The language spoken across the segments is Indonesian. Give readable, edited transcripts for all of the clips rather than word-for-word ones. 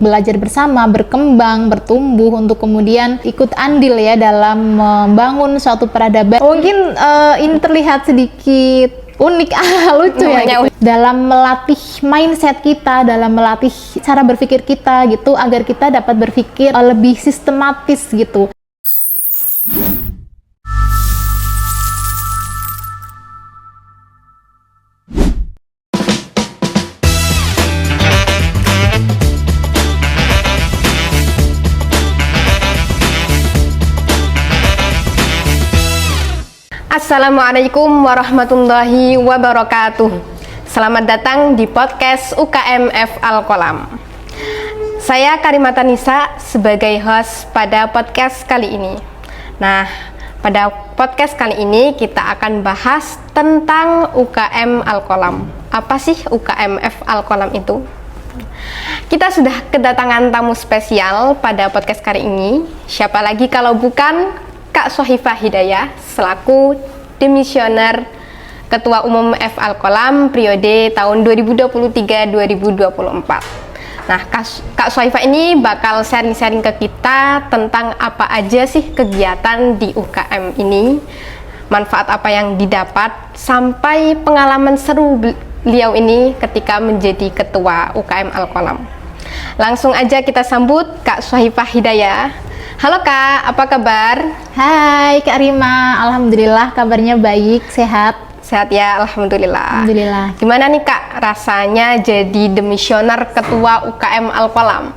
belajar bersama, berkembang, bertumbuh, untuk kemudian ikut andil ya dalam membangun suatu peradaban. Mungkin ini terlihat sedikit unik, lucu ya gitu. Dalam melatih mindset kita, dalam melatih cara berpikir kita gitu, agar kita dapat berpikir lebih sistematis gitu. Assalamualaikum warahmatullahi wabarakatuh. Selamat datang di podcast UKM Al-Qolam. Saya Karimata Nisa sebagai host pada podcast kali ini. Nah, pada podcast kali ini kita akan bahas tentang UKM Al-Qolam. Apa sih UKM Al-Qolam itu? Kita sudah kedatangan tamu spesial pada podcast kali ini. Siapa lagi kalau bukan Kak Sohifah Hidayah selaku Demisioner Ketua Umum Al-Qolam periode tahun 2023-2024. Nah, Kak Sohifah ini bakal sharing-sharing ke kita tentang apa aja sih kegiatan di UKM ini, manfaat apa yang didapat, sampai pengalaman seru beliau ini ketika menjadi Ketua UKM Al-Qolam. Langsung aja kita sambut Kak Sohifah Hidayah. Halo Kak, apa kabar? Hai Kak Rima, alhamdulillah kabarnya baik, sehat. Sehat ya, alhamdulillah. Alhamdulillah. Gimana nih Kak rasanya jadi demisioner Ketua UKM Al-Qolam?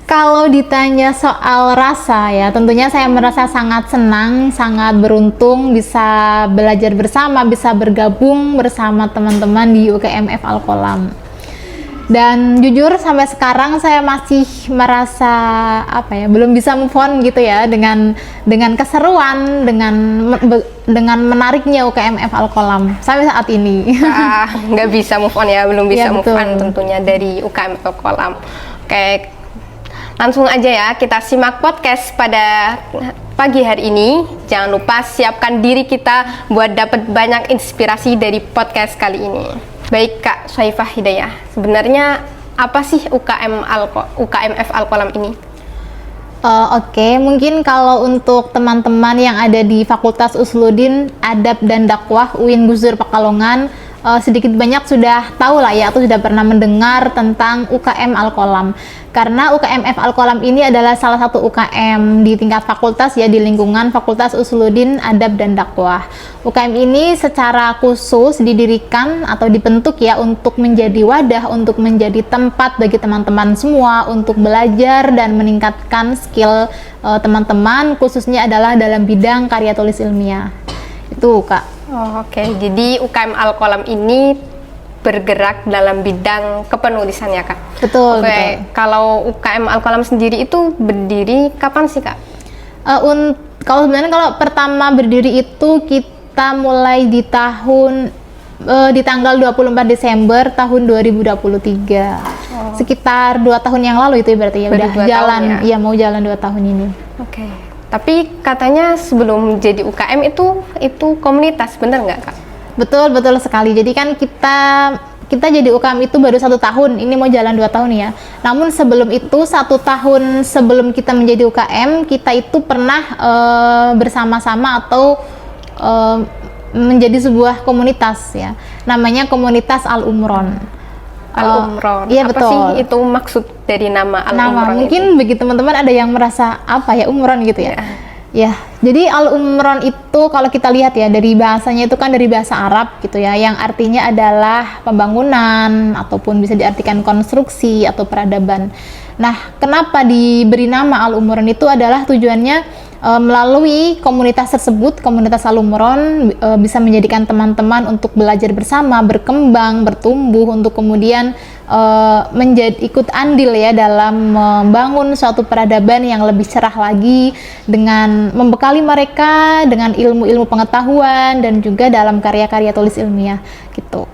Kalau ditanya soal rasa ya, tentunya saya merasa sangat senang, sangat beruntung bisa belajar bersama, bisa bergabung bersama teman-teman di UKM Al-Qolam. Dan jujur sampai sekarang saya masih merasa belum bisa move on gitu ya dengan keseruan, dengan menariknya UKM Al-Qolam sampai saat ini. Nggak bisa move on ya, belum bisa Ya, move on tentunya dari UKM Al-Qolam. Oke, langsung aja ya kita simak podcast pada pagi hari ini. Jangan lupa siapkan diri kita buat dapat banyak inspirasi dari podcast kali ini. Baik Kak Sohifah Hidayah, sebenarnya apa sih UKM Al-Qolam ini? Oke, mungkin kalau untuk teman-teman yang ada di Fakultas Usluddin Adab dan Dakwah UIN Gus Dur Pekalongan, sedikit banyak sudah tahu lah ya, atau sudah pernah mendengar tentang UKM Al-Qolam. Karena UKM Al-Qolam ini adalah salah satu UKM di tingkat fakultas ya, di lingkungan Fakultas Usluddin Adab dan Dakwah. UKM ini secara khusus didirikan atau dibentuk ya untuk menjadi wadah, untuk menjadi tempat bagi teman-teman semua untuk belajar dan meningkatkan skill teman-teman, khususnya adalah dalam bidang karya tulis ilmiah. Itu Kak. Oke. Jadi UKM Al-Qolam ini bergerak dalam bidang kepenulisan ya Kak? Betul. Kalau UKM Al-Qolam sendiri itu berdiri kapan sih Kak? Kalau pertama berdiri itu kita mulai di tanggal 24 Desember tahun 2023. Sekitar 2 tahun yang lalu itu berarti ya, udah jalan ya? Mau jalan 2 tahun ini. Oke. Tapi katanya sebelum jadi UKM itu komunitas, bener nggak Kak? Betul sekali. Jadi kan kita jadi UKM itu baru 1 tahun, ini mau jalan 2 tahun ya. Namun sebelum itu, 1 tahun sebelum kita menjadi UKM, kita itu pernah bersama-sama atau menjadi sebuah komunitas ya. Namanya komunitas Al-Umron. Al-Umron. Iya, apa betul. sih itu maksud dari nama Al-Umron? Mungkin bagi teman-teman ada yang merasa apa ya umron gitu ya. Ya, jadi Al-Umron itu kalau kita lihat ya dari bahasanya itu kan dari bahasa Arab gitu ya, yang artinya adalah pembangunan ataupun bisa diartikan konstruksi atau peradaban. Nah, kenapa diberi nama Al-Umron itu adalah tujuannya melalui komunitas tersebut, komunitas Al-Umron bisa menjadikan teman-teman untuk belajar bersama, berkembang, bertumbuh, untuk kemudian ikut andil ya dalam membangun suatu peradaban yang lebih cerah lagi, dengan membekali mereka dengan ilmu-ilmu pengetahuan dan juga dalam karya-karya tulis ilmiah gitu.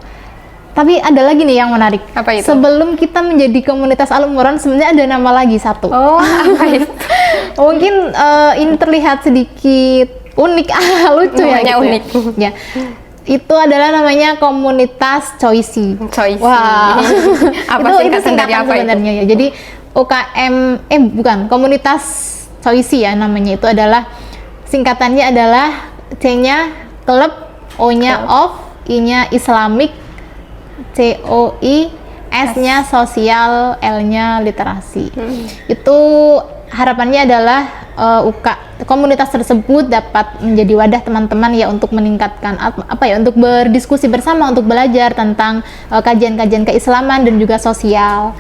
Tapi ada lagi nih yang menarik. Apa itu? Sebelum kita menjadi komunitas Al-Umron, sebenarnya ada nama lagi satu. Oh, apa itu? Mungkin ini terlihat sedikit unik, lucu ya. Gitu unik. Ya. Itu adalah namanya komunitas Choicy. Choicy. Wah. Apa itu singkatan dari apa itu? sebenarnya ya. Jadi UKM bukan, komunitas Choicy ya namanya, itu adalah singkatannya adalah C-nya klub, O-nya off, I-nya Islamic, COI, S-nya sosial, L-nya literasi. Itu harapannya adalah komunitas tersebut dapat menjadi wadah teman-teman ya untuk meningkatkan untuk berdiskusi bersama, untuk belajar tentang kajian-kajian keislaman dan juga sosial.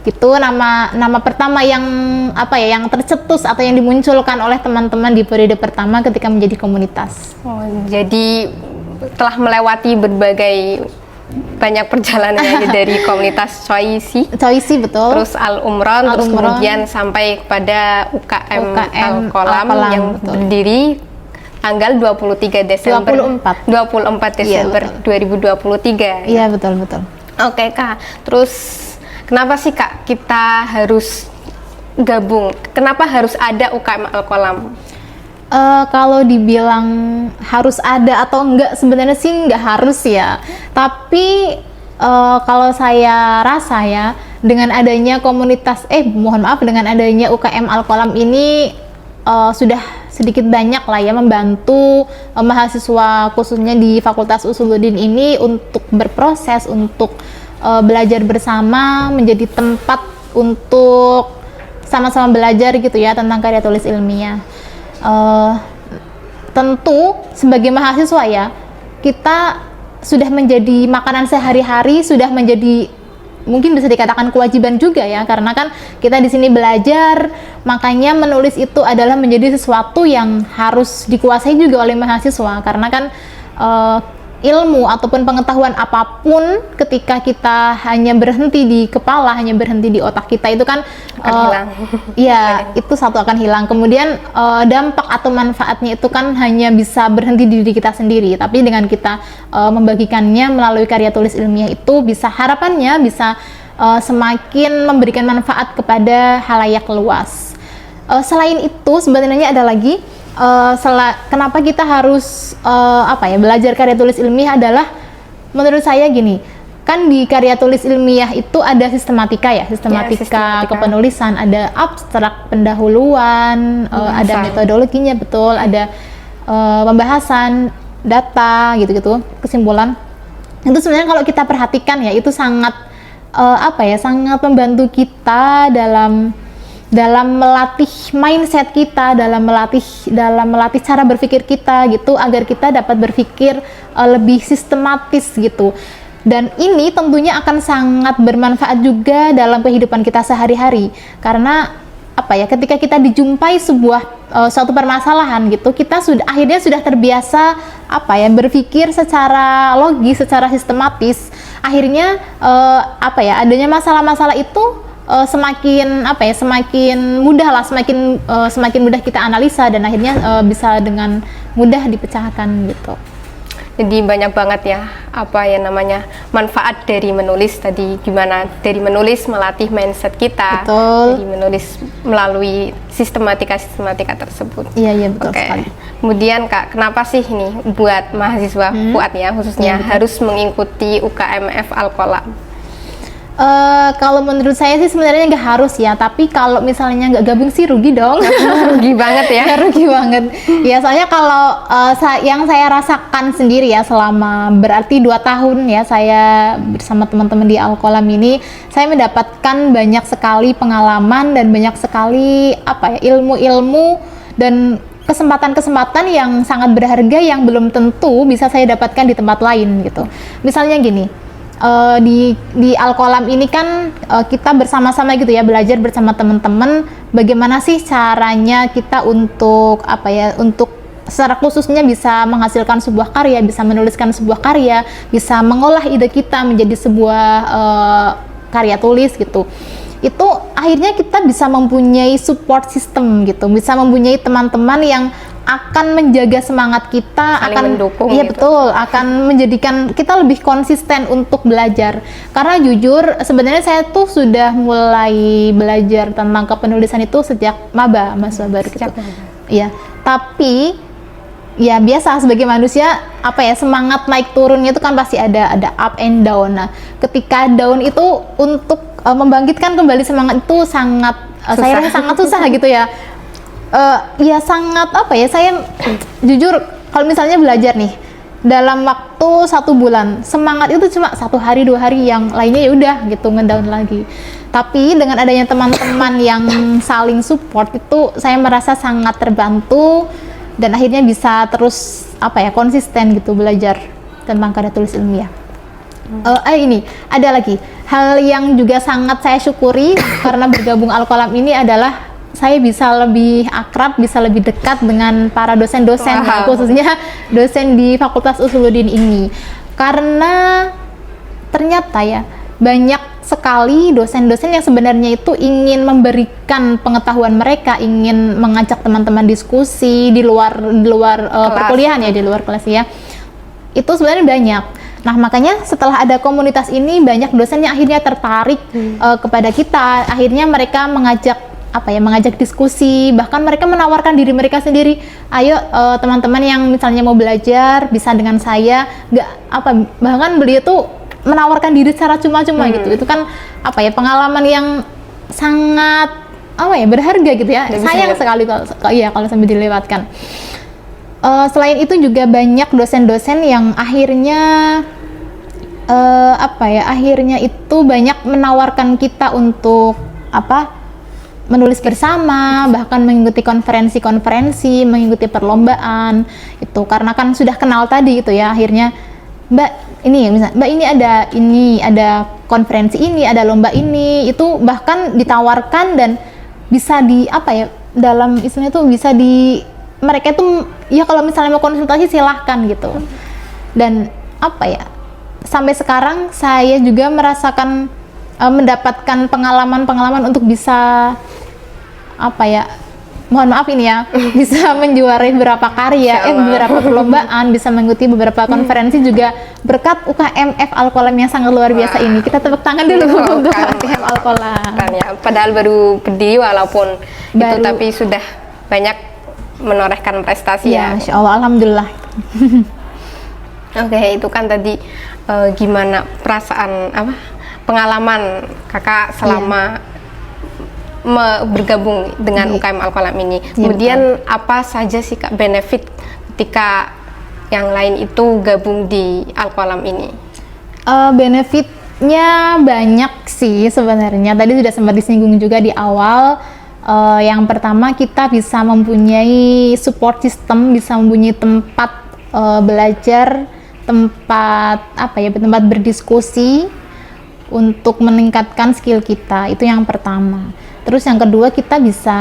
Itu nama pertama yang yang tercetus atau yang dimunculkan oleh teman-teman di periode pertama ketika menjadi komunitas. Oh, jadi telah melewati berbagai banyak perjalanan ya dari komunitas Choicy, betul. terus Al-Umron, terus kemudian sampai kepada UKM Al-Qolam yang betul. berdiri tanggal 23 Desember 24 Desember 2023. Iya, betul. Oke, Kak. Terus kenapa sih, Kak, kita harus gabung? Kenapa harus ada UKM Al-Qolam? Kalau dibilang harus ada atau enggak, sebenarnya sih enggak harus ya. Tapi kalau saya rasa ya, dengan adanya dengan adanya UKM Al-Qolam ini sudah sedikit banyak lah ya membantu mahasiswa khususnya di Fakultas Usuluddin ini untuk berproses, untuk belajar bersama, menjadi tempat untuk sama-sama belajar gitu ya tentang karya tulis ilmiah. Tentu sebagai mahasiswa ya, kita sudah menjadi makanan sehari-hari, sudah menjadi mungkin bisa dikatakan kewajiban juga ya, karena kan kita di sini belajar, makanya menulis itu adalah menjadi sesuatu yang harus dikuasai juga oleh mahasiswa, karena kan ilmu ataupun pengetahuan apapun ketika kita hanya berhenti di kepala, hanya berhenti di otak kita, itu kan akan hilang. Iya, itu satu akan hilang. Kemudian dampak atau manfaatnya itu kan hanya bisa berhenti di diri kita sendiri. Tapi dengan kita membagikannya melalui karya tulis ilmiah itu harapannya bisa semakin memberikan manfaat kepada halayak luas. Selain itu sebenarnya ada lagi kenapa kita harus belajar karya tulis ilmiah adalah, menurut saya gini, kan di karya tulis ilmiah itu ada sistematika ya, sistematika kepenulisan, ada abstrak, pendahuluan, ada metodologinya, betul, ada pembahasan, data, gitu-gitu, kesimpulan. Itu sebenarnya kalau kita perhatikan ya, itu sangat sangat membantu kita dalam melatih mindset kita, dalam melatih cara berpikir kita gitu, agar kita dapat berpikir lebih sistematis gitu. Dan ini tentunya akan sangat bermanfaat juga dalam kehidupan kita sehari-hari, karena ketika kita dijumpai suatu permasalahan gitu, kita akhirnya sudah terbiasa berpikir secara logis, secara sistematis. Akhirnya adanya masalah-masalah itu semakin mudah kita analisa, dan akhirnya bisa dengan mudah dipecahkan gitu. Jadi banyak banget ya manfaat dari menulis tadi, gimana dari menulis melatih mindset kita. Betul. Dari menulis melalui sistematika tersebut. Iya betul sekali. Kemudian, Kak, kenapa sih ini buat mahasiswa Fuad ya khususnya harus mengikuti UKMF Al-Qolam? Kalau menurut saya sih sebenarnya nggak harus ya, tapi kalau misalnya nggak gabung sih rugi dong. Rugi banget ya. Rugi banget. Ya, soalnya kalau yang saya rasakan sendiri ya selama berarti 2 tahun ya saya bersama teman-teman di Al-Qolam ini, saya mendapatkan banyak sekali pengalaman dan banyak sekali ilmu-ilmu dan kesempatan-kesempatan yang sangat berharga yang belum tentu bisa saya dapatkan di tempat lain gitu. Misalnya gini, di Al-Qolam ini kan kita bersama-sama gitu ya, belajar bersama teman-teman bagaimana sih caranya kita untuk untuk secara khususnya bisa menghasilkan sebuah karya, bisa menuliskan sebuah karya, bisa mengolah ide kita menjadi sebuah karya tulis gitu. Itu akhirnya kita bisa mempunyai support system gitu, bisa mempunyai teman-teman yang akan menjaga semangat kita, saling mendukung. Iya gitu. Betul, akan menjadikan kita lebih konsisten untuk belajar. Karena jujur sebenarnya saya tuh sudah mulai belajar tentang kepenulisan itu sejak maba, mahasiswa baru gitu. Iya, tapi ya biasa sebagai manusia apa ya, semangat naik turunnya itu kan pasti ada up and down. Nah, ketika down itu untuk membangkitkan kembali semangat itu sangat saya rasa sangat susah gitu ya. Ya sangat apa ya, saya jujur kalau misalnya belajar nih dalam waktu 1 bulan, semangat itu cuma 1 hari 2 hari, yang lainnya ya udah gitu ngedown lagi. Tapi dengan adanya teman-teman yang saling support itu saya merasa sangat terbantu dan akhirnya bisa terus apa ya, konsisten gitu belajar tentang karya tulis ilmiah. Ini ada lagi hal yang juga sangat saya syukuri karena bergabung Al-Qalam ini adalah saya bisa lebih akrab, bisa lebih dekat dengan para dosen-dosen, khususnya dosen di Fakultas Usuluddin ini. Karena ternyata ya banyak sekali dosen-dosen yang sebenarnya itu ingin memberikan pengetahuan mereka, ingin mengajak teman-teman diskusi di luar perkuliahan ya, di luar kelas ya. Itu sebenarnya banyak. Nah, makanya setelah ada komunitas ini banyak dosen yang akhirnya tertarik kepada kita. Akhirnya mereka mengajak diskusi, bahkan mereka menawarkan diri mereka sendiri. Ayo teman-teman yang misalnya mau belajar bisa dengan saya, bahkan beliau tuh menawarkan diri secara cuma-cuma gitu. Itu kan pengalaman yang sangat berharga gitu ya. Sayang sekali kalau sampai dilewatkan. Selain itu juga banyak dosen-dosen yang akhirnya akhirnya itu banyak menawarkan kita untuk menulis bersama, bahkan mengikuti konferensi-konferensi, mengikuti perlombaan itu, karena kan sudah kenal tadi gitu ya. Akhirnya Mbak ini ada konferensi ini, ada lomba ini, itu bahkan ditawarkan dan bisa dalam istilahnya tuh bisa mereka tuh ya kalau misalnya mau konsultasi silahkan gitu. Dan sampai sekarang saya juga merasakan mendapatkan pengalaman untuk bisa mohon maaf ini ya, bisa menjuarai beberapa karya, beberapa perlombaan, bisa mengikuti beberapa konferensi juga berkat UKMF Al-Qalam yang sangat luar biasa ini. Kita tepuk tangan dulu untuk UKMF Al-Qalam. Ya, padahal baru berdiri walaupun itu, tapi sudah banyak menorehkan prestasi ya. Masya Allah, alhamdulillah. Oke, itu kan tadi gimana perasaan pengalaman kakak selama bergabung dengan UKM Al-Qalam ini. Kemudian apa saja sih Kak benefit ketika yang lain itu gabung di Al-Qalam ini? Benefitnya banyak sih sebenarnya. Tadi sudah sempat disinggung juga di awal. Yang pertama, kita bisa mempunyai support system, bisa mempunyai tempat belajar, tempat tempat berdiskusi untuk meningkatkan skill kita. Itu yang pertama. Terus yang kedua, kita bisa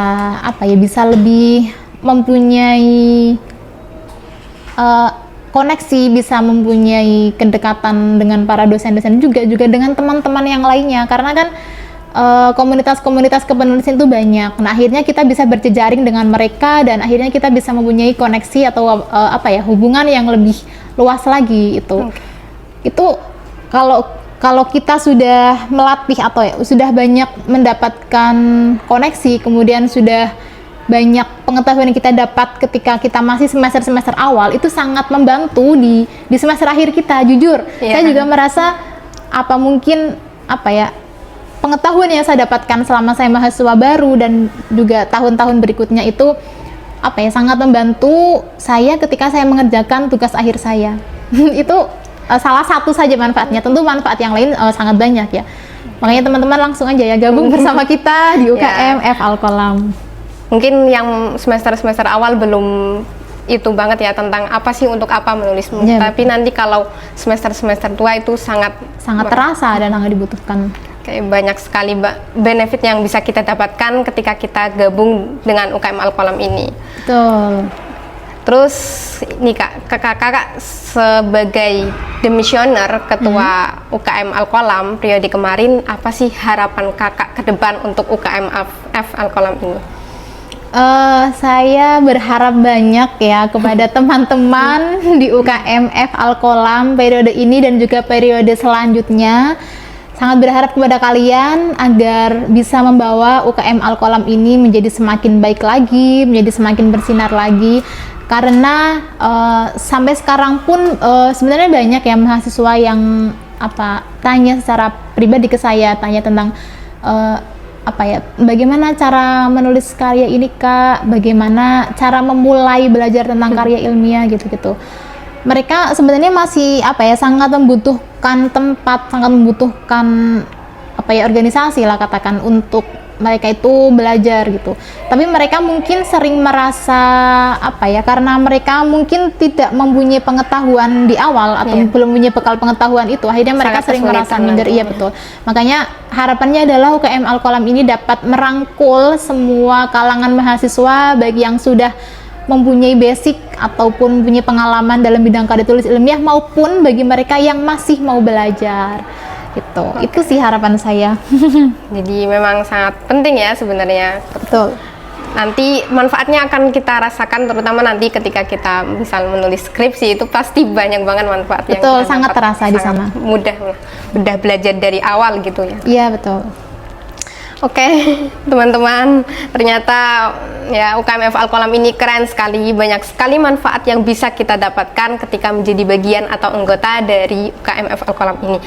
bisa lebih mempunyai koneksi, bisa mempunyai kedekatan dengan para dosen-dosen juga dengan teman-teman yang lainnya, karena kan komunitas-komunitas kepenulisan itu banyak. Nah, akhirnya kita bisa berjejaring dengan mereka dan akhirnya kita bisa mempunyai koneksi atau hubungan yang lebih luas lagi itu. Itu kalau kita sudah melatih atau sudah banyak mendapatkan koneksi, kemudian sudah banyak pengetahuan yang kita dapat ketika kita masih semester awal, itu sangat membantu di semester akhir kita. Jujur, saya juga merasa pengetahuan yang saya dapatkan selama saya mahasiswa baru dan juga tahun-tahun berikutnya itu sangat membantu saya ketika saya mengerjakan tugas akhir saya. Itu salah satu saja manfaatnya. Tentu manfaat yang lain sangat banyak ya. Makanya teman-teman langsung aja ya gabung bersama kita di UKMF Al-Qalam. Mungkin yang semester awal belum itu banget ya tentang apa sih, untuk apa menulis. Tapi nanti kalau semester tua itu sangat terasa dan sangat dibutuhkan. Kayak banyak sekali benefit yang bisa kita dapatkan ketika kita gabung dengan UKM Al-Qalam ini. Betul. Terus nih kakak sebagai demisioner ketua UKM Al-Qalam periode kemarin, apa sih harapan kakak ke depan untuk UKM Al-Qalam ini? Saya berharap banyak ya kepada teman-teman di UKMF Al-Qalam periode ini dan juga periode selanjutnya. sangat berharap kepada kalian agar bisa membawa UKM Al-Qalam ini menjadi semakin baik lagi, menjadi semakin bersinar lagi. Karena sampai sekarang pun sebenarnya banyak ya mahasiswa yang tanya secara pribadi ke saya, tanya tentang bagaimana cara menulis karya ini Kak, bagaimana cara memulai belajar tentang karya ilmiah gitu-gitu. Mereka sebenarnya masih sangat membutuhkan tempat, sangat membutuhkan organisasi lah katakan untuk mereka itu belajar gitu. Tapi mereka mungkin sering merasa karena mereka mungkin tidak mempunyai pengetahuan di awal atau belum punya bekal pengetahuan itu, akhirnya mereka sering merasa minder. Iya betul. Makanya harapannya adalah UKM Al-Qalam ini dapat merangkul semua kalangan mahasiswa, baik yang sudah mempunyai basic ataupun punya pengalaman dalam bidang karya tulis ilmiah maupun bagi mereka yang masih mau belajar gitu. Itu sih harapan saya. Jadi memang sangat penting ya sebenarnya. Betul. Nanti manfaatnya akan kita rasakan, terutama nanti ketika kita misal menulis skripsi, itu pasti banyak banget manfaat. Betul, yang sangat terasa di sana. Mudah belajar dari awal gitu ya. Iya betul. Oke, teman-teman, ternyata ya UKM Al-Qalam ini keren sekali, banyak sekali manfaat yang bisa kita dapatkan ketika menjadi bagian atau anggota dari UKM Al-Qalam ini.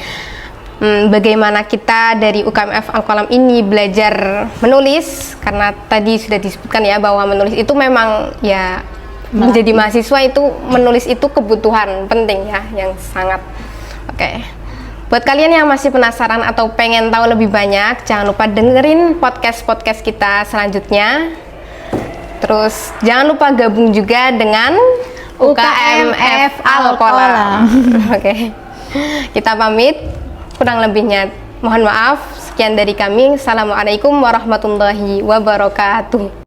Bagaimana kita dari UKM Al-Qalam ini belajar menulis, karena tadi sudah disebutkan ya bahwa menulis itu memang ya menjadi mahasiswa itu menulis itu kebutuhan penting ya, yang sangat oke. Buat kalian yang masih penasaran atau pengen tahu lebih banyak, jangan lupa dengerin podcast kita selanjutnya. Terus jangan lupa gabung juga dengan UKM Al-Qalam. Oke. Kita pamit. Kurang lebihnya mohon maaf. Sekian dari kami. Assalamualaikum warahmatullahi wabarakatuh.